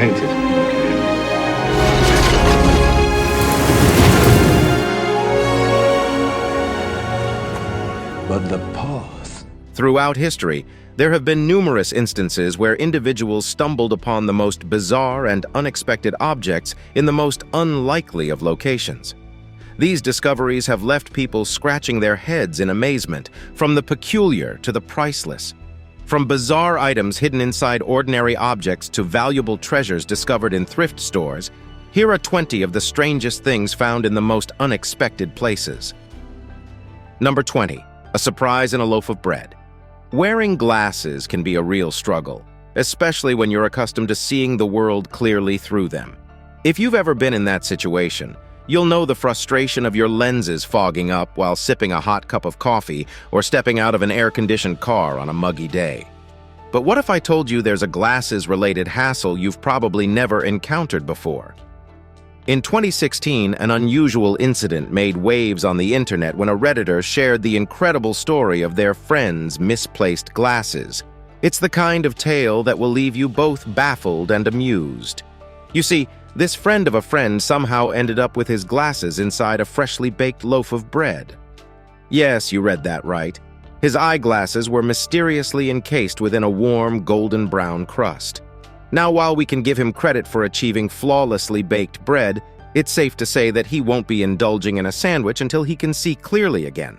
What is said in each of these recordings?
painted. But the path. Throughout history, there have been numerous instances where individuals stumbled upon the most bizarre and unexpected objects in the most unlikely of locations. These discoveries have left people scratching their heads in amazement, from the peculiar to the priceless. From bizarre items hidden inside ordinary objects to valuable treasures discovered in thrift stores, here are 20 of the strangest things found in the most unexpected places. Number 20. A surprise in a loaf of bread. Wearing glasses can be a real struggle, especially when you're accustomed to seeing the world clearly through them. If you've ever been in that situation, you'll know the frustration of your lenses fogging up while sipping a hot cup of coffee or stepping out of an air-conditioned car on a muggy day. But what if I told you there's a glasses-related hassle you've probably never encountered before? In 2016, an unusual incident made waves on the internet when a Redditor shared the incredible story of their friend's misplaced glasses. It's the kind of tale that will leave you both baffled and amused. You see, this friend of a friend somehow ended up with his glasses inside a freshly baked loaf of bread. Yes, you read that right. His eyeglasses were mysteriously encased within a warm, golden brown crust. Now, while we can give him credit for achieving flawlessly baked bread, it's safe to say that he won't be indulging in a sandwich until he can see clearly again.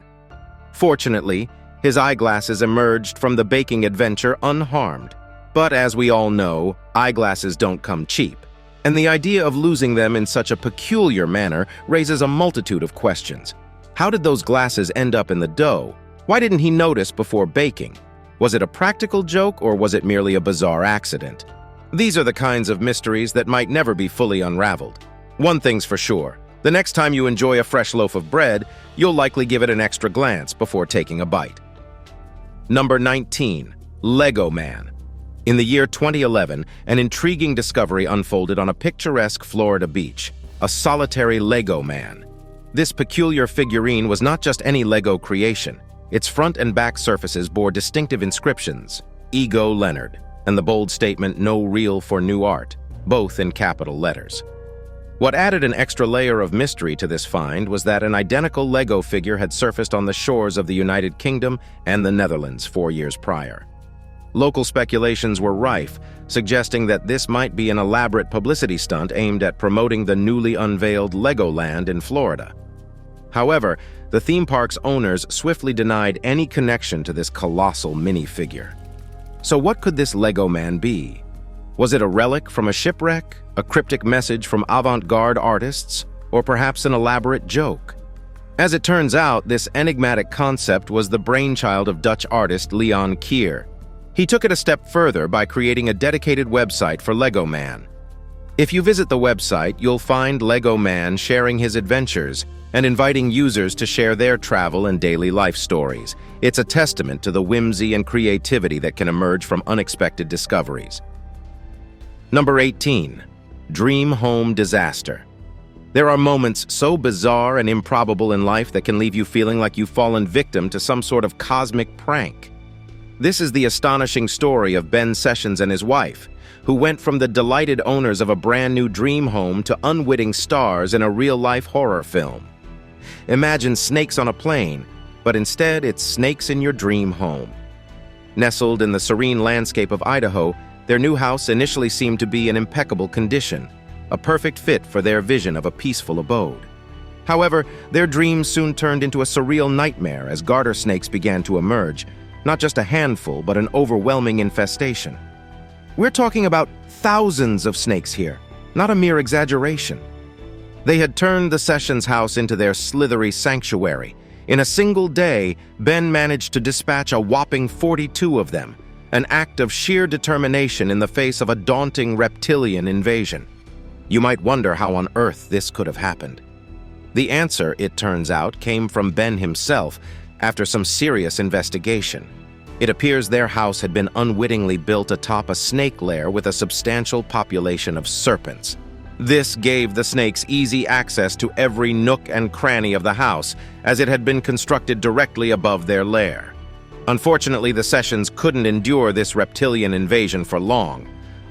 Fortunately, his eyeglasses emerged from the baking adventure unharmed. But as we all know, eyeglasses don't come cheap, and the idea of losing them in such a peculiar manner raises a multitude of questions. How did those glasses end up in the dough? Why didn't he notice before baking? Was it a practical joke, or was it merely a bizarre accident? These are the kinds of mysteries that might never be fully unraveled. One thing's for sure, the next time you enjoy a fresh loaf of bread, you'll likely give it an extra glance before taking a bite. Number 19. Lego Man. In the year 2011, an intriguing discovery unfolded on a picturesque Florida beach, a solitary Lego man. This peculiar figurine was not just any Lego creation. Its front and back surfaces bore distinctive inscriptions, Ego Leonard, and the bold statement, "No real for new art," both in capital letters. What added an extra layer of mystery to this find was that an identical Lego figure had surfaced on the shores of the United Kingdom and the Netherlands 4 years prior. Local speculations were rife, suggesting that this might be an elaborate publicity stunt aimed at promoting the newly unveiled Legoland in Florida. However, the theme park's owners swiftly denied any connection to this colossal minifigure. So what could this Lego man be? Was it a relic from a shipwreck, a cryptic message from avant-garde artists, or perhaps an elaborate joke? As it turns out, this enigmatic concept was the brainchild of Dutch artist Leon Kier. He took it a step further by creating a dedicated website for Lego Man. If you visit the website, you'll find Lego Man sharing his adventures and inviting users to share their travel and daily life stories. It's a testament to the whimsy and creativity that can emerge from unexpected discoveries. Number 18. Dream Home Disaster. There are moments so bizarre and improbable in life that can leave you feeling like you've fallen victim to some sort of cosmic prank. This is the astonishing story of Ben Sessions and his wife, who went from the delighted owners of a brand new dream home to unwitting stars in a real-life horror film. Imagine snakes on a plane, but instead it's snakes in your dream home. Nestled in the serene landscape of Idaho, their new house initially seemed to be in impeccable condition, a perfect fit for their vision of a peaceful abode. However, their dreams soon turned into a surreal nightmare as garter snakes began to emerge, not just a handful, but an overwhelming infestation. We're talking about thousands of snakes here, not a mere exaggeration. They had turned the Sessions house into their slithery sanctuary. In a single day, Ben managed to dispatch a whopping 42 of them, an act of sheer determination in the face of a daunting reptilian invasion. You might wonder how on earth this could have happened. The answer, it turns out, came from Ben himself after some serious investigation. It appears their house had been unwittingly built atop a snake lair with a substantial population of serpents. This gave the snakes easy access to every nook and cranny of the house, as it had been constructed directly above their lair. Unfortunately, the Sessions couldn't endure this reptilian invasion for long.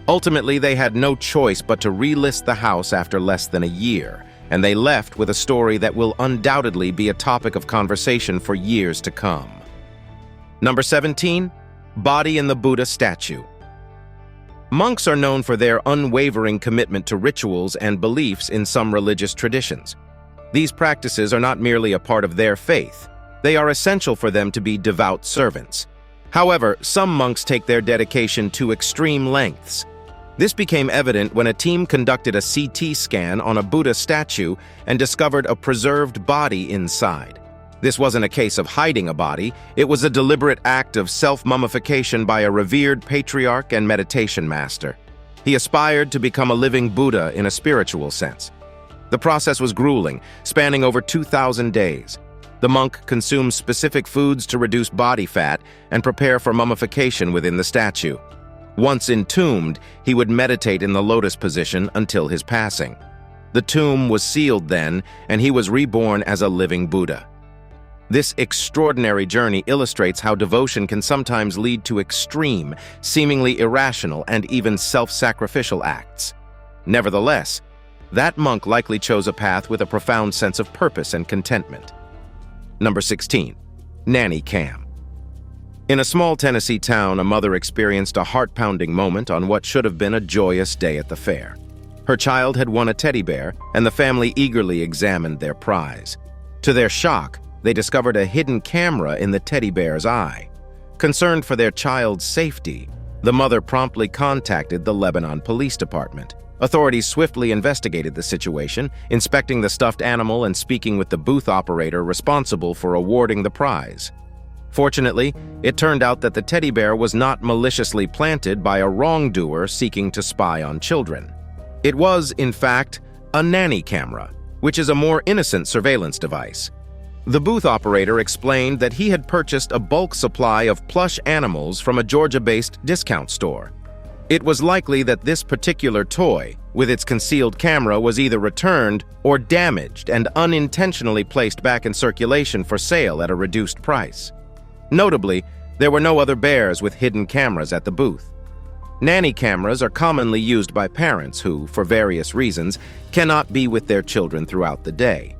Ultimately, they had no choice but to relist the house after less than a year, and they left with a story that will undoubtedly be a topic of conversation for years to come. Number 17, body in the Buddha statue. Monks are known for their unwavering commitment to rituals and beliefs in some religious traditions. These practices are not merely a part of their faith. They are essential for them to be devout servants. However, some monks take their dedication to extreme lengths. This became evident when a team conducted a CT scan on a Buddha statue and discovered a preserved body inside. This wasn't a case of hiding a body, it was a deliberate act of self-mummification by a revered patriarch and meditation master. He aspired to become a living Buddha in a spiritual sense. The process was grueling, spanning over 2,000 days. The monk consumed specific foods to reduce body fat and prepare for mummification within the statue. Once entombed, he would meditate in the lotus position until his passing. The tomb was sealed then, and he was reborn as a living Buddha. This extraordinary journey illustrates how devotion can sometimes lead to extreme, seemingly irrational, and even self-sacrificial acts. Nevertheless, that monk likely chose a path with a profound sense of purpose and contentment. Number 16, Nanny Cam. In a small Tennessee town, a mother experienced a heart-pounding moment on what should have been a joyous day at the fair. Her child had won a teddy bear, and the family eagerly examined their prize. To their shock, they discovered a hidden camera in the teddy bear's eye. Concerned for their child's safety, the mother promptly contacted the Lebanon Police Department. Authorities swiftly investigated the situation, inspecting the stuffed animal and speaking with the booth operator responsible for awarding the prize. Fortunately, it turned out that the teddy bear was not maliciously planted by a wrongdoer seeking to spy on children. It was, in fact, a nanny camera, which is a more innocent surveillance device. The booth operator explained that he had purchased a bulk supply of plush animals from a Georgia-based discount store. It was likely that this particular toy, with its concealed camera, was either returned or damaged and unintentionally placed back in circulation for sale at a reduced price. Notably, there were no other bears with hidden cameras at the booth. Nanny cameras are commonly used by parents who, for various reasons, cannot be with their children throughout the day.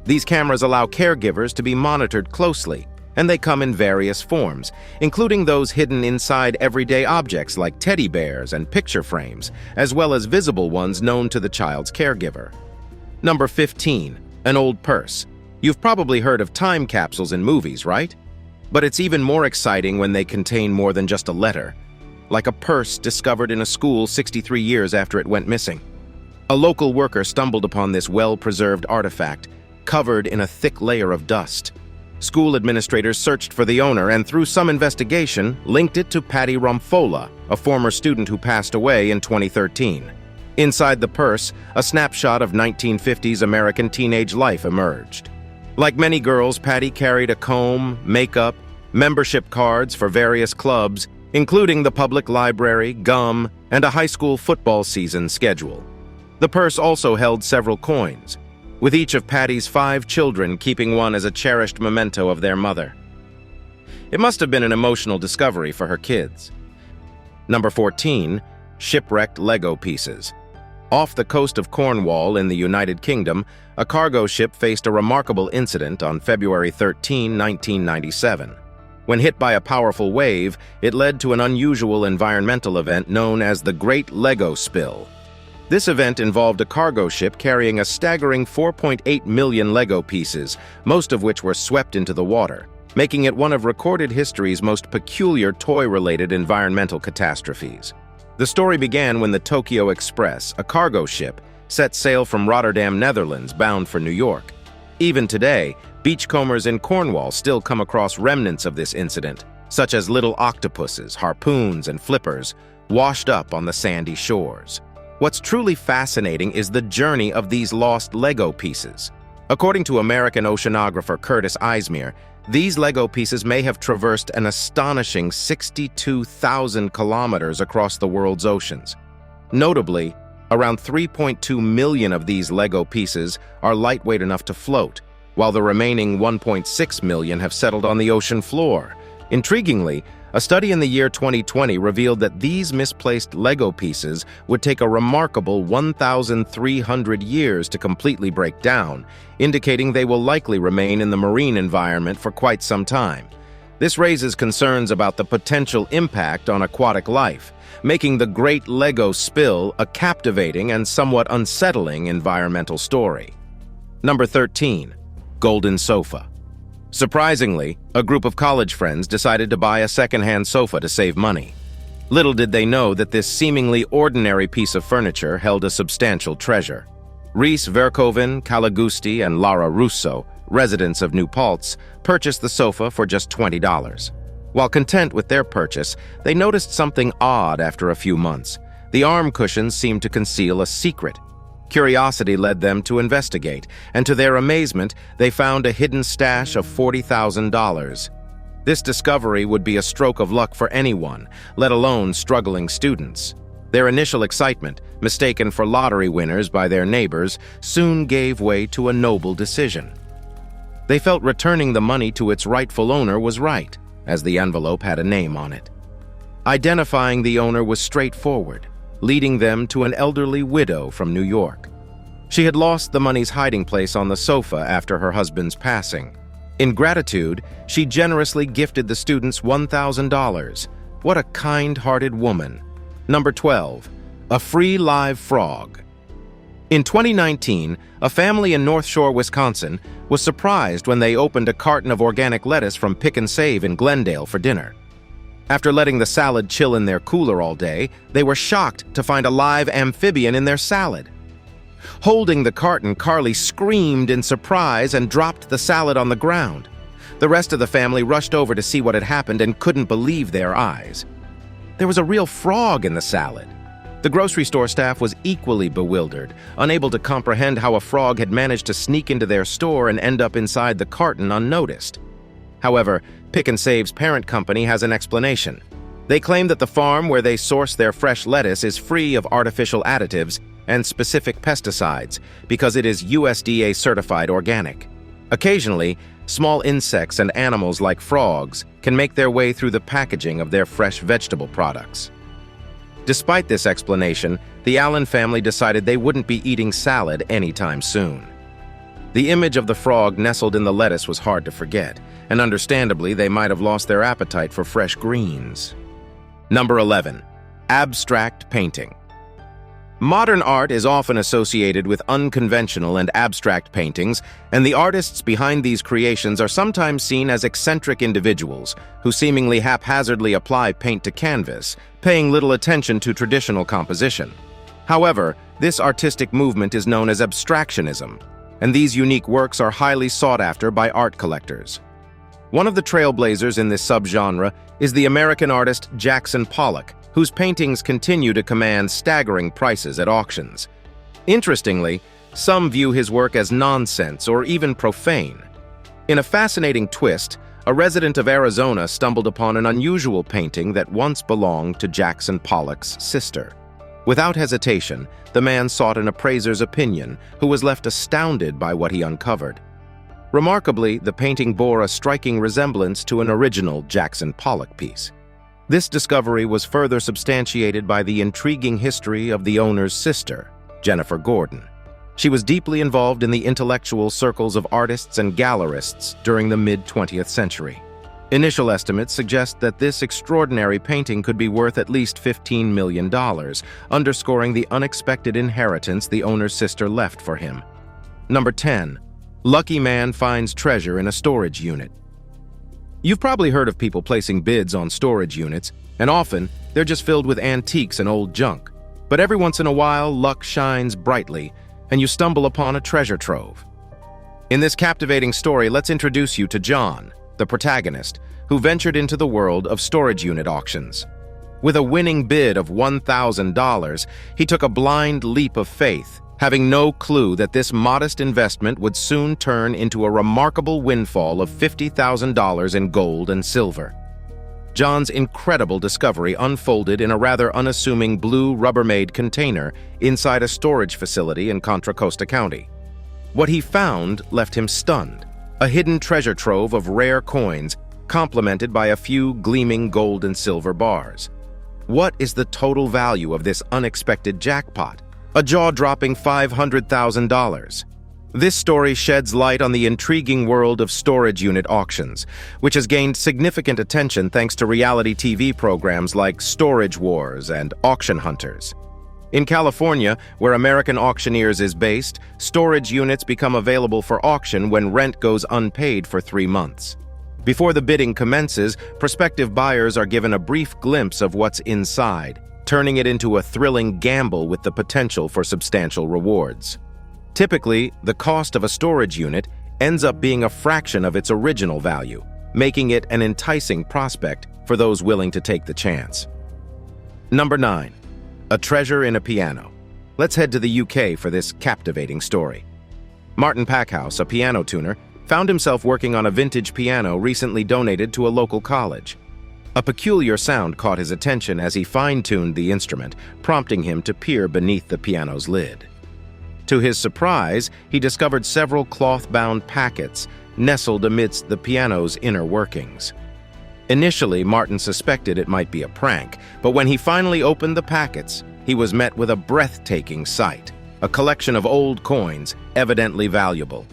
These cameras allow caregivers to be monitored closely, and they come in various forms, including those hidden inside everyday objects like teddy bears and picture frames, as well as visible ones known to the child's caregiver. Number 15, an old purse. You've probably heard of time capsules in movies, right? But it's even more exciting when they contain more than just a letter, like a purse discovered in a school 63 years after it went missing. A local worker stumbled upon this well-preserved artifact, covered in a thick layer of dust. School administrators searched for the owner and, through some investigation, linked it to Patty Romfola, a former student who passed away in 2013. Inside the purse, a snapshot of 1950s American teenage life emerged. Like many girls, Patty carried a comb, makeup, membership cards for various clubs, including the public library, gum, and a high school football season schedule. The purse also held several coins, with each of Patty's 5 children keeping one as a cherished memento of their mother. It must have been an emotional discovery for her kids. Number 14, shipwrecked Lego pieces. Off the coast of Cornwall in the United Kingdom, a cargo ship faced a remarkable incident on February 13, 1997. When hit by a powerful wave, it led to an unusual environmental event known as the Great Lego Spill. This event involved a cargo ship carrying a staggering 4.8 million Lego pieces, most of which were swept into the water, making it one of recorded history's most peculiar toy-related environmental catastrophes. The story began when the Tokyo Express, a cargo ship, set sail from Rotterdam, Netherlands, bound for New York. Even today, beachcombers in Cornwall still come across remnants of this incident, such as little octopuses, harpoons, and flippers, washed up on the sandy shores. What's truly fascinating is the journey of these lost Lego pieces. According to American oceanographer Curtis Eismere, these Lego pieces may have traversed an astonishing 62,000 kilometers across the world's oceans. Notably, around 3.2 million of these Lego pieces are lightweight enough to float, while the remaining 1.6 million have settled on the ocean floor. Intriguingly, A study in the year 2020 revealed that these misplaced Lego pieces would take a remarkable 1,300 years to completely break down, indicating they will likely remain in the marine environment for quite some time. This raises concerns about the potential impact on aquatic life, making the Great Lego Spill a captivating and somewhat unsettling environmental story. Number 13. Golden Sofa. Surprisingly, a group of college friends decided to buy a second-hand sofa to save money. Little did they know that this seemingly ordinary piece of furniture held a substantial treasure. Reese Verkoven, Calagusti, and Lara Russo, residents of New Paltz, purchased the sofa for just $20. While content with their purchase, they noticed something odd after a few months. The arm cushions seemed to conceal a secret. Curiosity led them to investigate, and to their amazement, they found a hidden stash of $40,000. This discovery would be a stroke of luck for anyone, let alone struggling students. Their initial excitement, mistaken for lottery winners by their neighbors, soon gave way to a noble decision. They felt returning the money to its rightful owner was right, as the envelope had a name on it. Identifying the owner was straightforward, leading them to an elderly widow from New York. She had lost the money's hiding place on the sofa after her husband's passing. In gratitude, she generously gifted the students $1,000. What a kind-hearted woman. Number 12. A free live frog. In 2019, a family in North Shore, Wisconsin, was surprised when they opened a carton of organic lettuce from Pick and Save in Glendale for dinner. After letting the salad chill in their cooler all day, they were shocked to find a live amphibian in their salad. Holding the carton, Carly screamed in surprise and dropped the salad on the ground. The rest of the family rushed over to see what had happened and couldn't believe their eyes. There was a real frog in the salad. The grocery store staff was equally bewildered, unable to comprehend how a frog had managed to sneak into their store and end up inside the carton unnoticed. However, Pick and Save's parent company has an explanation. They claim that the farm where they source their fresh lettuce is free of artificial additives and specific pesticides because it is USDA certified organic. Occasionally, small insects and animals like frogs can make their way through the packaging of their fresh vegetable products. Despite this explanation, the Allen family decided they wouldn't be eating salad anytime soon. The image of the frog nestled in the lettuce was hard to forget, and understandably, they might have lost their appetite for fresh greens. Number 11. Abstract painting. Modern art is often associated with unconventional and abstract paintings, and the artists behind these creations are sometimes seen as eccentric individuals who seemingly haphazardly apply paint to canvas, paying little attention to traditional composition. However, this artistic movement is known as abstractionism, and these unique works are highly sought after by art collectors. One of the trailblazers in this subgenre is the American artist Jackson Pollock, whose paintings continue to command staggering prices at auctions. Interestingly, some view his work as nonsense or even profane. In a fascinating twist, a resident of Arizona stumbled upon an unusual painting that once belonged to Jackson Pollock's sister. Without hesitation, the man sought an appraiser's opinion, who was left astounded by what he uncovered. Remarkably, the painting bore a striking resemblance to an original Jackson Pollock piece. This discovery was further substantiated by the intriguing history of the owner's sister, Jennifer Gordon. She was deeply involved in the intellectual circles of artists and gallerists during the mid-20th century. Initial estimates suggest that this extraordinary painting could be worth at least $15 million, underscoring the unexpected inheritance the owner's sister left for him. Number 10. Lucky man finds treasure in a storage unit. You've probably heard of people placing bids on storage units, and often they're just filled with antiques and old junk. But every once in a while, luck shines brightly, and you stumble upon a treasure trove. In this captivating story, let's introduce you to John, the protagonist, who ventured into the world of storage unit auctions. With a winning bid of $1,000, he took a blind leap of faith, having no clue that this modest investment would soon turn into a remarkable windfall of $50,000 in gold and silver. John's incredible discovery unfolded in a rather unassuming blue Rubbermaid container inside a storage facility in Contra Costa County. What he found left him stunned: a hidden treasure trove of rare coins, complemented by a few gleaming gold and silver bars. What is the total value of this unexpected jackpot? A jaw-dropping $500,000. This story sheds light on the intriguing world of storage unit auctions, which has gained significant attention thanks to reality TV programs like Storage Wars and Auction Hunters. In California, where American Auctioneers is based, storage units become available for auction when rent goes unpaid for 3 months. Before the bidding commences, prospective buyers are given a brief glimpse of what's inside, turning it into a thrilling gamble with the potential for substantial rewards. Typically, the cost of a storage unit ends up being a fraction of its original value, making it an enticing prospect for those willing to take the chance. Number 9. A treasure in a piano. Let's head to the UK for this captivating story. Martin Packhouse, a piano tuner, found himself working on a vintage piano recently donated to a local college. A peculiar sound caught his attention as he fine-tuned the instrument, prompting him to peer beneath the piano's lid. To his surprise, he discovered several cloth-bound packets nestled amidst the piano's inner workings. Initially, Martin suspected it might be a prank, but when he finally opened the packets, he was met with a breathtaking sight, a collection of old coins, evidently valuable.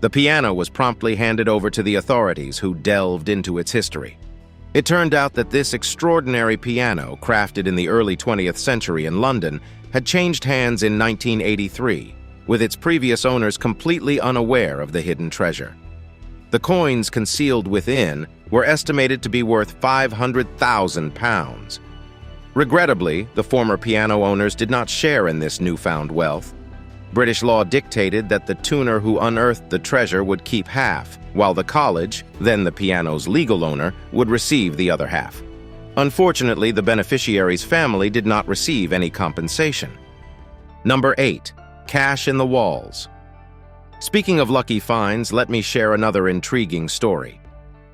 The piano was promptly handed over to the authorities, who delved into its history. It turned out that this extraordinary piano, crafted in the early 20th century in London, had changed hands in 1983, with its previous owners completely unaware of the hidden treasure. The coins concealed within were estimated to be worth £500,000. Regrettably, the former piano owners did not share in this newfound wealth. British law dictated that the tuner who unearthed the treasure would keep half, while the college, then the piano's legal owner, would receive the other half. Unfortunately, the beneficiary's family did not receive any compensation. Number 8. Cash in the walls. Speaking of lucky finds, let me share another intriguing story.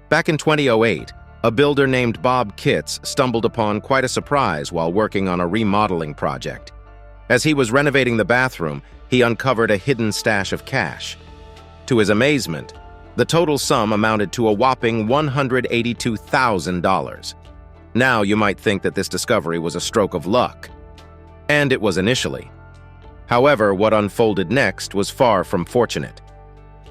Back in 2008, a builder named Bob Kitts stumbled upon quite a surprise while working on a remodeling project. As he was renovating the bathroom, he uncovered a hidden stash of cash. To his amazement, the total sum amounted to a whopping $182,000. Now you might think that this discovery was a stroke of luck. And it was initially. However, what unfolded next was far from fortunate.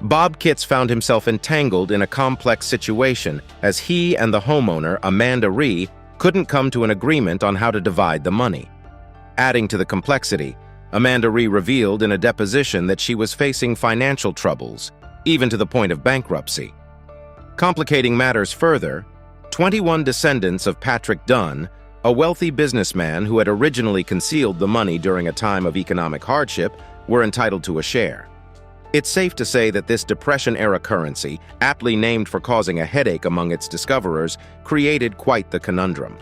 Bob Kitts found himself entangled in a complex situation as he and the homeowner, Amanda Ree, couldn't come to an agreement on how to divide the money. Adding to the complexity, Amanda Ree revealed in a deposition that she was facing financial troubles, even to the point of bankruptcy. Complicating matters further, 21 descendants of Patrick Dunn, a wealthy businessman who had originally concealed the money during a time of economic hardship, were entitled to a share. It's safe to say that this Depression-era currency, aptly named for causing a headache among its discoverers, created quite the conundrum.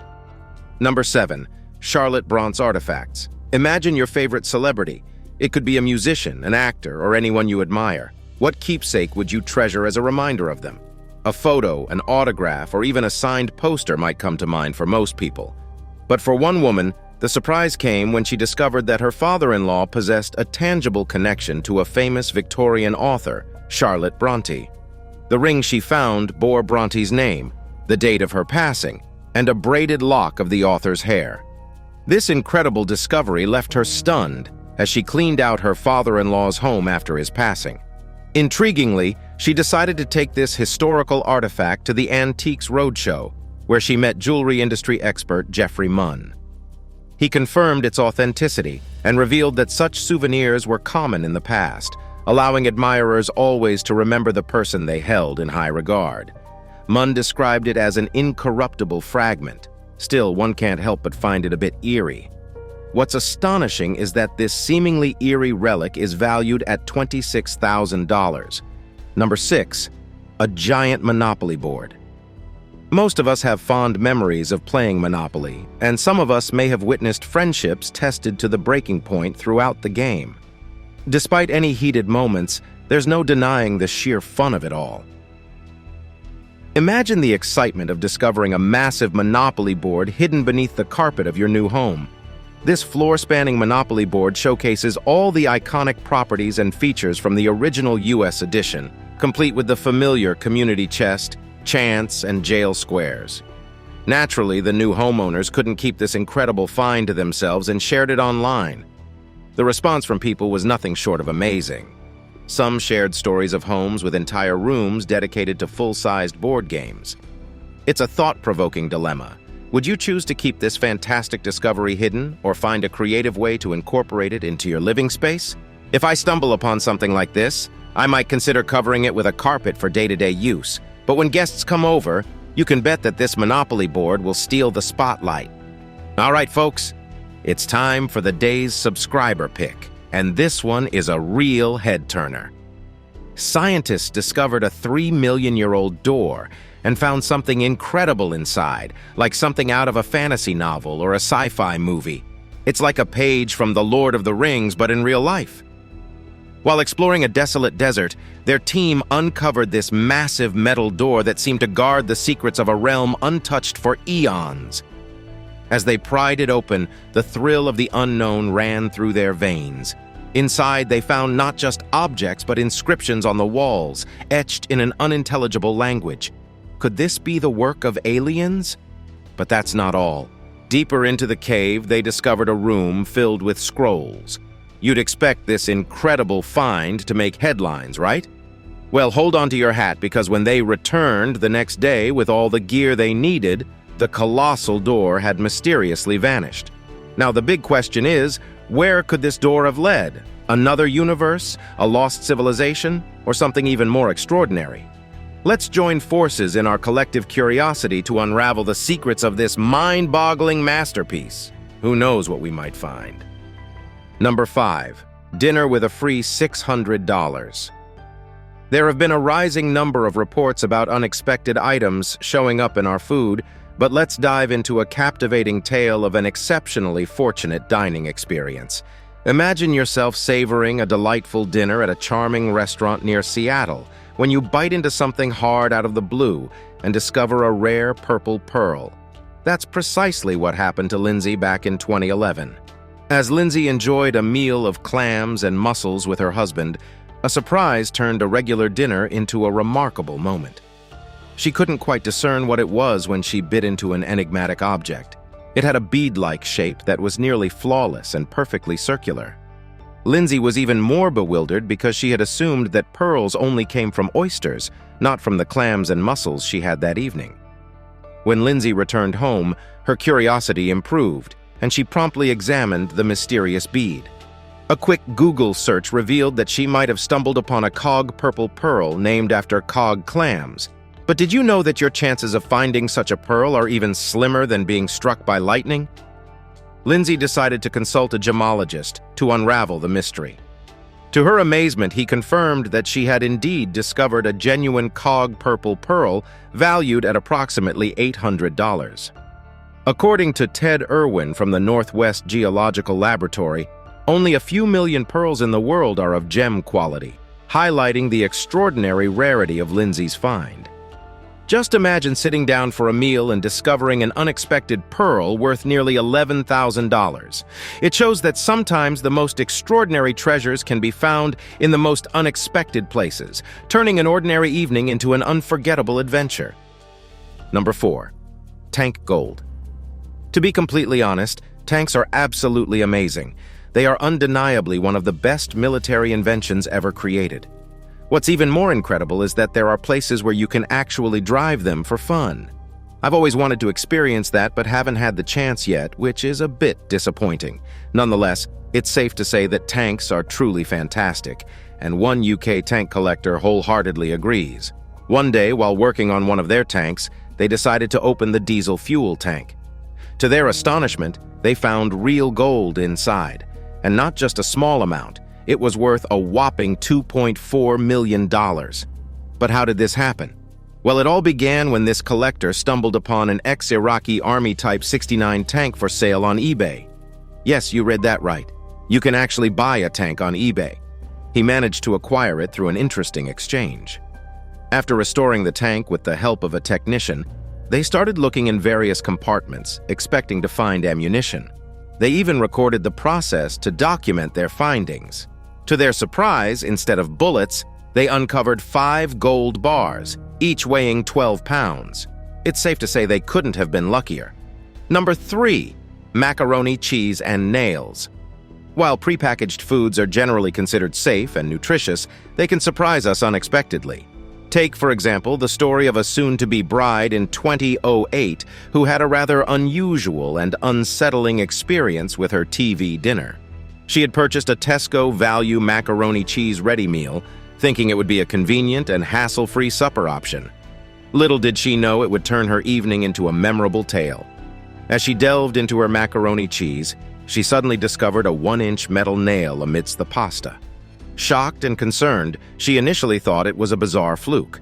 Number 7. Charlotte Bront's artifacts. Imagine your favorite celebrity. It could be a musician, an actor, or anyone you admire. What keepsake would you treasure as a reminder of them? A photo, an autograph, or even a signed poster might come to mind for most people. But for one woman, the surprise came when she discovered that her father-in-law possessed a tangible connection to a famous Victorian author, Charlotte Brontë. The ring she found bore Bronte's name, the date of her passing, and a braided lock of the author's hair. This incredible discovery left her stunned as she cleaned out her father-in-law's home after his passing. Intriguingly, she decided to take this historical artifact to the Antiques Roadshow, where she met jewelry industry expert Jeffrey Munn. He confirmed its authenticity and revealed that such souvenirs were common in the past, allowing admirers always to remember the person they held in high regard. Munn described it as an incorruptible fragment. Still, one can't help but find it a bit eerie. What's astonishing is that this seemingly eerie relic is valued at $26,000. Number 6. A giant Monopoly board. Most of us have fond memories of playing Monopoly, and some of us may have witnessed friendships tested to the breaking point throughout the game. Despite any heated moments, there's no denying the sheer fun of it all. Imagine the excitement of discovering a massive Monopoly board hidden beneath the carpet of your new home. This floor-spanning Monopoly board showcases all the iconic properties and features from the original US edition, complete with the familiar community chest, chance, and jail squares. Naturally, the new homeowners couldn't keep this incredible find to themselves and shared it online. The response from people was nothing short of amazing. Some shared stories of homes with entire rooms dedicated to full-sized board games. It's a thought-provoking dilemma. Would you choose to keep this fantastic discovery hidden or find a creative way to incorporate it into your living space? If I stumble upon something like this, I might consider covering it with a carpet for day-to-day use. But when guests come over, you can bet that this Monopoly board will steal the spotlight. All right, folks, it's time for the day's subscriber pick, and this one is a real head-turner. Scientists discovered a 3-million-year-old door and found something incredible inside, like something out of a fantasy novel or a sci-fi movie. It's like a page from The Lord of the Rings, but in real life. While exploring a desolate desert, their team uncovered this massive metal door that seemed to guard the secrets of a realm untouched for eons. As they pried it open, the thrill of the unknown ran through their veins. Inside, they found not just objects, but inscriptions on the walls, etched in an unintelligible language. Could this be the work of aliens? But that's not all. Deeper into the cave, they discovered a room filled with scrolls. You'd expect this incredible find to make headlines, right? Well, hold on to your hat, because when they returned the next day with all the gear they needed, the colossal door had mysteriously vanished. Now, the big question is, where could this door have led? Another universe, a lost civilization, or something even more extraordinary? Let's join forces in our collective curiosity to unravel the secrets of this mind-boggling masterpiece. Who knows what we might find? Number 5. Dinner with a free $600. There have been a rising number of reports about unexpected items showing up in our food, but let's dive into a captivating tale of an exceptionally fortunate dining experience. Imagine yourself savoring a delightful dinner at a charming restaurant near Seattle, when you bite into something hard out of the blue and discover a rare purple pearl. That's precisely what happened to Lindsay back in 2011. As Lindsay enjoyed a meal of clams and mussels with her husband, a surprise turned a regular dinner into a remarkable moment. She couldn't quite discern what it was when she bit into an enigmatic object. It had a bead-like shape that was nearly flawless and perfectly circular. Lindsay was even more bewildered because she had assumed that pearls only came from oysters, not from the clams and mussels she had that evening. When Lindsay returned home, her curiosity improved, and she promptly examined the mysterious bead. A quick Google search revealed that she might have stumbled upon a cog purple pearl named after cog clams. But did you know that your chances of finding such a pearl are even slimmer than being struck by lightning? Lindsay decided to consult a gemologist to unravel the mystery. To her amazement, he confirmed that she had indeed discovered a genuine cog purple pearl valued at approximately $800. According to Ted Irwin from the Northwest Geological Laboratory, only a few million pearls in the world are of gem quality, highlighting the extraordinary rarity of Lindsay's find. Just imagine sitting down for a meal and discovering an unexpected pearl worth nearly $11,000. It shows that sometimes the most extraordinary treasures can be found in the most unexpected places, turning an ordinary evening into an unforgettable adventure. Number 4. Tank gold. To be completely honest, tanks are absolutely amazing. They are undeniably one of the best military inventions ever created. What's even more incredible is that there are places where you can actually drive them for fun. I've always wanted to experience that, but haven't had the chance yet, which is a bit disappointing. Nonetheless, it's safe to say that tanks are truly fantastic, and one UK tank collector wholeheartedly agrees. One day, while working on one of their tanks, they decided to open the diesel fuel tank. To their astonishment, they found real gold inside, and not just a small amount. It was worth a whopping $2.4 million. But how did this happen? Well, it all began when this collector stumbled upon an ex-Iraqi Army Type 69 tank for sale on eBay. Yes, you read that right. You can actually buy a tank on eBay. He managed to acquire it through an interesting exchange. After restoring the tank with the help of a technician, they started looking in various compartments, expecting to find ammunition. They even recorded the process to document their findings. To their surprise, instead of bullets, They uncovered 5 gold bars, each weighing 12 pounds. It's safe to say they couldn't have been luckier. Number 3. Macaroni, cheese, and nails. While prepackaged foods are generally considered safe and nutritious, they can surprise us unexpectedly. Take, for example, the story of a soon-to-be bride in 2008 who had a rather unusual and unsettling experience with her TV dinner. She had purchased a Tesco value macaroni cheese ready meal, thinking it would be a convenient and hassle-free supper option. Little did she know it would turn her evening into a memorable tale. As she delved into her macaroni cheese, she suddenly discovered a 1-inch metal nail amidst the pasta. Shocked and concerned, she initially thought it was a bizarre fluke.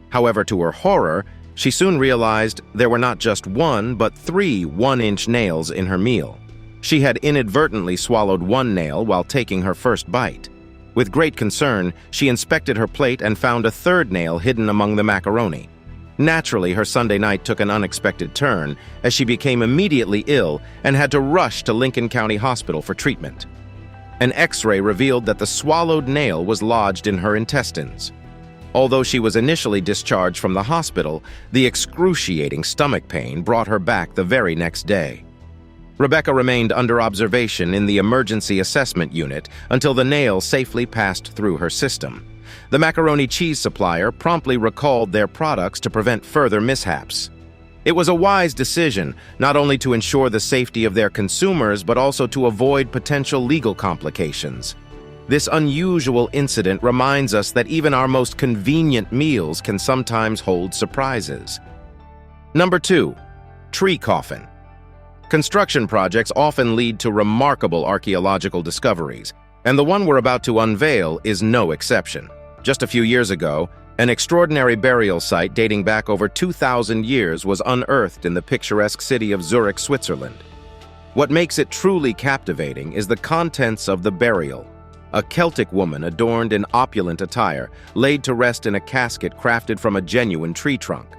However, to her horror, she soon realized there were not just 1, but 3 1-inch nails in her meal. She had inadvertently swallowed 1 nail while taking her first bite. With great concern, she inspected her plate and found a 3rd nail hidden among the macaroni. Naturally, her Sunday night took an unexpected turn as she became immediately ill and had to rush to Lincoln County Hospital for treatment. An X-ray revealed that the swallowed nail was lodged in her intestines. Although she was initially discharged from the hospital, the excruciating stomach pain brought her back the very next day. Rebecca remained under observation in the emergency assessment unit until the nail safely passed through her system. The macaroni cheese supplier promptly recalled their products to prevent further mishaps. It was a wise decision, not only to ensure the safety of their consumers, but also to avoid potential legal complications. This unusual incident reminds us that even our most convenient meals can sometimes hold surprises. Number 2. Tree coffin. Construction projects often lead to remarkable archaeological discoveries, and the one we're about to unveil is no exception. Just a few years ago, an extraordinary burial site dating back over 2,000 years was unearthed in the picturesque city of Zurich, Switzerland. What makes it truly captivating is the contents of the burial. A Celtic woman adorned in opulent attire, laid to rest in a casket crafted from a genuine tree trunk.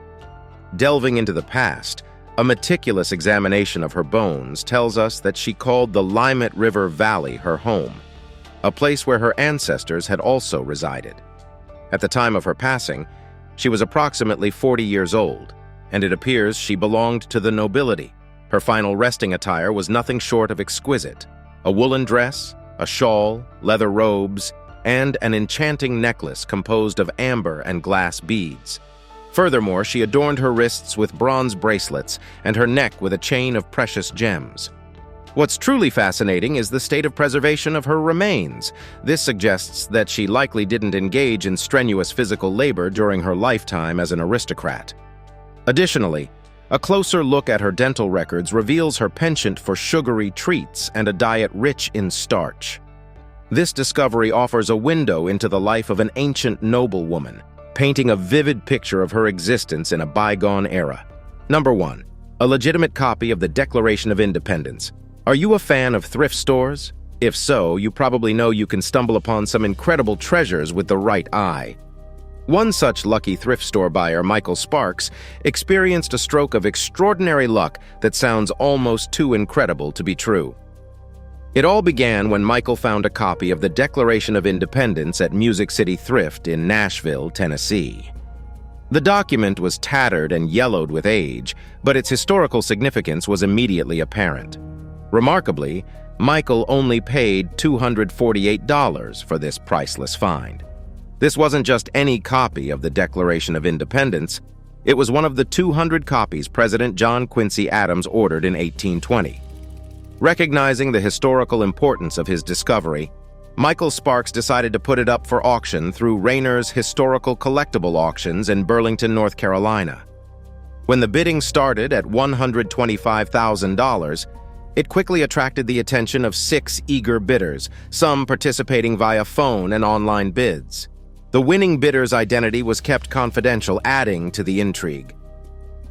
Delving into the past, a meticulous examination of her bones tells us that she called the Limette River Valley her home, a place where her ancestors had also resided. At the time of her passing, she was approximately 40 years old, and it appears she belonged to the nobility. Her final resting attire was nothing short of exquisite: a woolen dress, a shawl, leather robes, and an enchanting necklace composed of amber and glass beads. Furthermore, she adorned her wrists with bronze bracelets and her neck with a chain of precious gems. What's truly fascinating is the state of preservation of her remains. This suggests that she likely didn't engage in strenuous physical labor during her lifetime as an aristocrat. Additionally, a closer look at her dental records reveals her penchant for sugary treats and a diet rich in starch. This discovery offers a window into the life of an ancient noblewoman, painting a vivid picture of her existence in a bygone era. Number 1. A legitimate copy of the Declaration of Independence. Are you a fan of thrift stores? If so, you probably know you can stumble upon some incredible treasures with the right eye. One such lucky thrift store buyer, Michael Sparks, experienced a stroke of extraordinary luck that sounds almost too incredible to be true. It all began when Michael found a copy of the Declaration of Independence at Music City Thrift in Nashville, Tennessee. The document was tattered and yellowed with age, but its historical significance was immediately apparent. Remarkably, Michael only paid $248 for this priceless find. This wasn't just any copy of the Declaration of Independence. It was one of the 200 copies President John Quincy Adams ordered in 1820. Recognizing the historical importance of his discovery, Michael Sparks decided to put it up for auction through Rayner's Historical Collectible Auctions in Burlington, North Carolina. When the bidding started at $125,000, it quickly attracted the attention of 6 eager bidders, some participating via phone and online bids. The winning bidder's identity was kept confidential, adding to the intrigue.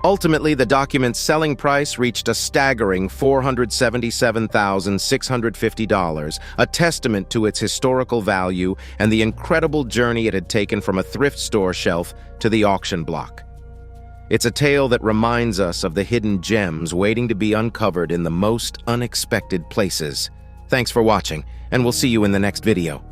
Ultimately, the document's selling price reached a staggering $477,650, a testament to its historical value and the incredible journey it had taken from a thrift store shelf to the auction block. It's a tale that reminds us of the hidden gems waiting to be uncovered in the most unexpected places. Thanks for watching, and we'll see you in the next video.